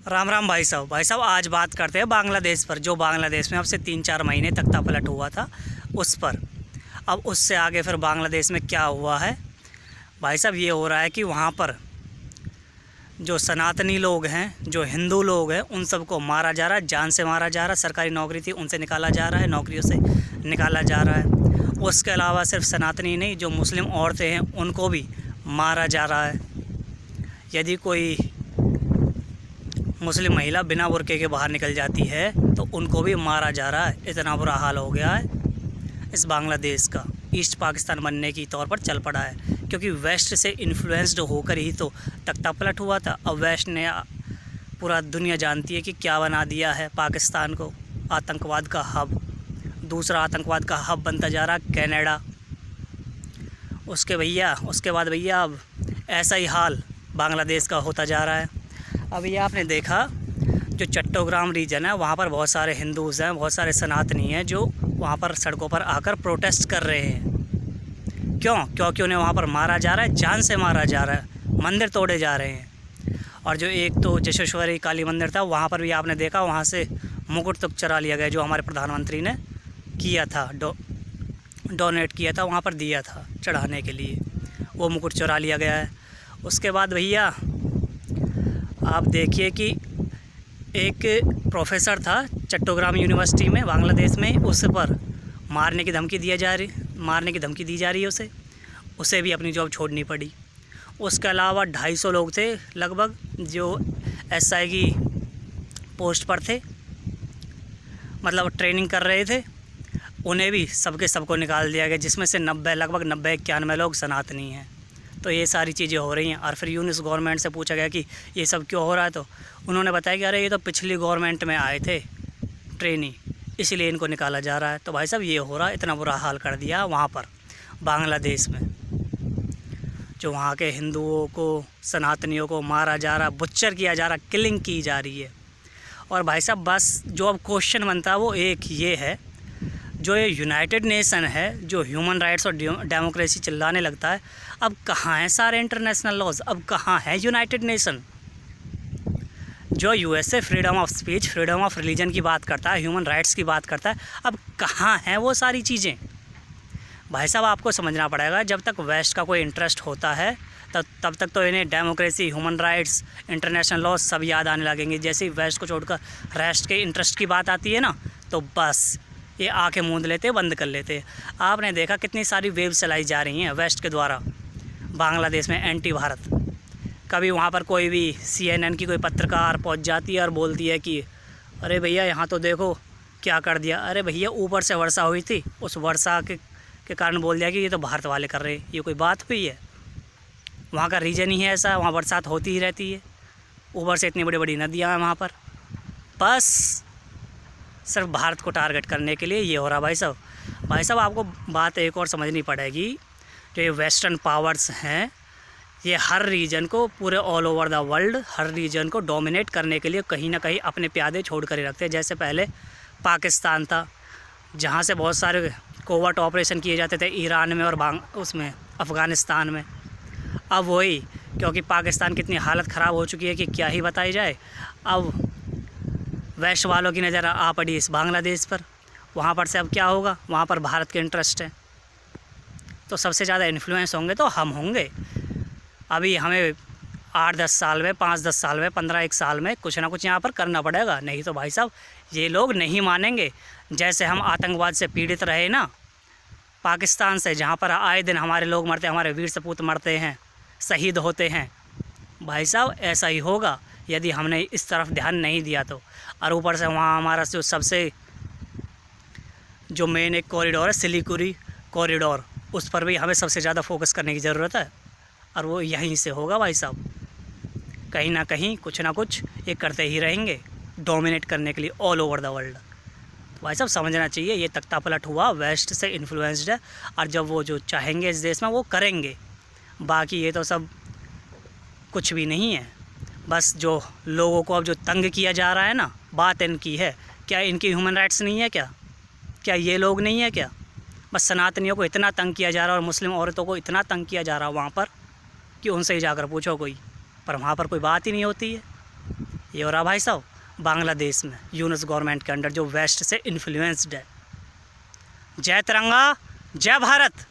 राम राम भाई साहब आज बात करते हैं बांग्लादेश पर। जो बांग्लादेश में अब से 3-4 महीने तख्ता पलट हुआ था उस पर। अब उससे आगे फिर बांग्लादेश में क्या हुआ है भाई साहब, ये हो रहा है कि वहाँ पर जो सनातनी लोग हैं, जो हिंदू लोग हैं, उन सबको मारा जा रहा है, जान से मारा जा रहा है। सरकारी नौकरी थी उनसे निकाला जा रहा है, नौकरियों से निकाला जा रहा है। उसके अलावा सिर्फ सनातनी नहीं, जो मुस्लिम औरतें हैं उनको भी मारा जा रहा है। यदि कोई मुस्लिम महिला बिना बुर्के के बाहर निकल जाती है तो उनको भी मारा जा रहा है। इतना बुरा हाल हो गया है इस बांग्लादेश का। ईस्ट पाकिस्तान बनने की तौर पर चल पड़ा है, क्योंकि वेस्ट से इन्फ्लुएंस्ड होकर ही तो तख्ता पलट हुआ था। अब वेस्ट ने, पूरा दुनिया जानती है कि क्या बना दिया है पाकिस्तान को, आतंकवाद का हब। दूसरा आतंकवाद का हब बनता जा रहा कनाडा। उसके बाद भैया अब ऐसा ही हाल बांग्लादेश का होता जा रहा है। अभी आपने देखा जो चट्टोग्राम रीजन है, वहाँ पर बहुत सारे हिंदूज़ हैं, बहुत सारे सनातनी हैं जो वहाँ पर सड़कों पर आकर प्रोटेस्ट कर रहे हैं। क्योंकि उन्हें वहाँ पर मारा जा रहा है, जान से मारा जा रहा है, मंदिर तोड़े जा रहे हैं। और जो एक तो जशेश्वरी काली मंदिर था, वहाँ पर भी आपने देखा वहाँ से मुकुट तक चुरा लिया गया, जो हमारे प्रधानमंत्री ने किया था, डोनेट किया था, वहाँ पर दिया था चढ़ाने के लिए, वो मुकुट चुरा लिया गया है। उसके बाद भैया आप देखिए कि एक प्रोफेसर था चट्टोग्राम यूनिवर्सिटी में बांग्लादेश में, उस पर मारने की धमकी दी जा रही है उसे भी अपनी जॉब छोड़नी पड़ी। उसके अलावा 250 लोग थे लगभग जो एसआई की पोस्ट पर थे, मतलब ट्रेनिंग कर रहे थे, उन्हें भी सबको निकाल दिया गया, जिसमें से लगभग 90-91 लोग सनातनी हैं। तो ये सारी चीज़ें हो रही हैं। और फिर यूनिस गवर्नमेंट से पूछा गया कि ये सब क्यों हो रहा है, तो उन्होंने बताया कि अरे ये तो पिछली गवर्नमेंट में आए थे ट्रेनी, इसलिए इनको निकाला जा रहा है। तो भाई साहब ये हो रहा है, इतना बुरा हाल कर दिया वहाँ पर बांग्लादेश में। जो वहाँ के हिंदुओं को, सनातनियों को मारा जा रहा, बुच्चर किया जा रहा, किलिंग की जा रही है। और भाई साहब बस जो अब क्वेश्चन बनता है वो एक ये है, जो ये यूनाइटेड नेशन है, जो ह्यूमन राइट्स और डेमोक्रेसी चिल्लाने लगता है, अब कहाँ हैं सारे इंटरनेशनल लॉज? अब कहाँ है यूनाइटेड नेशन? जो USA freedom of speech, freedom of religion की बात करता है, ह्यूमन राइट्स की बात करता है, अब कहाँ हैं वो सारी चीज़ें? भाई साहब आपको समझना पड़ेगा, जब तक वेस्ट का कोई इंटरेस्ट होता है तब तक तो इन्हें democracy, human rights, international laws सब याद आने लगेंगे। जैसे ही वेस्ट को छोड़कर रेस्ट के इंटरेस्ट की बात आती है ना, तो बस ये आंखें मूंद लेते, बंद कर लेते। आपने देखा कितनी सारी वेव चलाई जा रही हैं वेस्ट के द्वारा बांग्लादेश में, एंटी भारत। कभी वहाँ पर कोई भी CNN की कोई पत्रकार पहुँच जाती है और बोलती है कि अरे भैया यहाँ तो देखो क्या कर दिया। अरे भैया ऊपर से वर्षा हुई थी, उस वर्षा के कारण बोल दिया कि ये तो भारत वाले कर रहे हैं। ये कोई बात हुई है? वहाँ का रीजन ही है ऐसा, वहाँ बरसात होती ही रहती है, ऊपर से इतनी बड़ी बड़ी नदियाँ हैं वहाँ पर। बस सिर्फ भारत को टारगेट करने के लिए ये हो रहा। भाई साहब आपको बात एक और समझनी पड़ेगी। जो ये वेस्टर्न पावर्स हैं, ये हर रीजन को, पूरे ऑल ओवर द वर्ल्ड, हर रीजन को डोमिनेट करने के लिए कहीं ना कहीं अपने प्यादे छोड़ कर ही रखते हैं। जैसे पहले पाकिस्तान था, जहाँ से बहुत सारे कोवर्ट ऑपरेशन किए जाते थे ईरान में और उसमें अफ़गानिस्तान में। अब वही, क्योंकि पाकिस्तान की इतनी हालत ख़राब हो चुकी है कि क्या ही बताई जाए। अब वेस्ट वालों की नज़र आ पड़ी इस बांग्लादेश पर। वहाँ पर से अब क्या होगा? वहाँ पर भारत के इंटरेस्ट है, तो सबसे ज़्यादा इन्फ्लुएंस होंगे तो हम होंगे। अभी हमें 8-10 साल में, 5-10 साल में, 15-1 साल में कुछ ना कुछ यहाँ पर करना पड़ेगा, नहीं तो भाई साहब ये लोग नहीं मानेंगे। जैसे हम आतंकवाद से पीड़ित रहे ना पाकिस्तान से, जहाँ पर आए दिन हमारे लोग मरते, हमारे वीर सपूत मरते हैं, शहीद होते हैं, भाई साहब ऐसा ही होगा यदि हमने इस तरफ ध्यान नहीं दिया तो। और ऊपर से वहाँ हमारा जो सबसे जो मेन एक कॉरिडोर है, सिलीगुड़ी कॉरिडोर, उस पर भी हमें सबसे ज़्यादा फोकस करने की ज़रूरत है। और वो यहीं से होगा भाई साहब, कहीं ना कहीं कुछ ना कुछ ये करते ही रहेंगे डोमिनेट करने के लिए ऑल ओवर द वर्ल्ड। तो भाई साहब समझना चाहिए, ये तख्ता पलट हुआ वेस्ट से इन्फ्लुएंस्ड है, और जब वो जो चाहेंगे इस देश में वो करेंगे। बाकी ये तो सब कुछ भी नहीं है। बस जो लोगों को अब जो तंग किया जा रहा है ना, बात इनकी है। क्या इनकी ह्यूमन राइट्स नहीं है क्या ये लोग नहीं है क्या? बस सनातनियों को इतना तंग किया जा रहा है और मुस्लिम औरतों को इतना तंग किया जा रहा है वहाँ पर कि उनसे ही जाकर पूछो कोई, पर वहाँ पर कोई बात ही नहीं होती है। ये हो रहा भाई साहब बांग्लादेश में यूनुस गवर्नमेंट के अंडर जो वेस्ट से इन्फ्लुएंस्ड है। जय तिरंगा, जय भारत।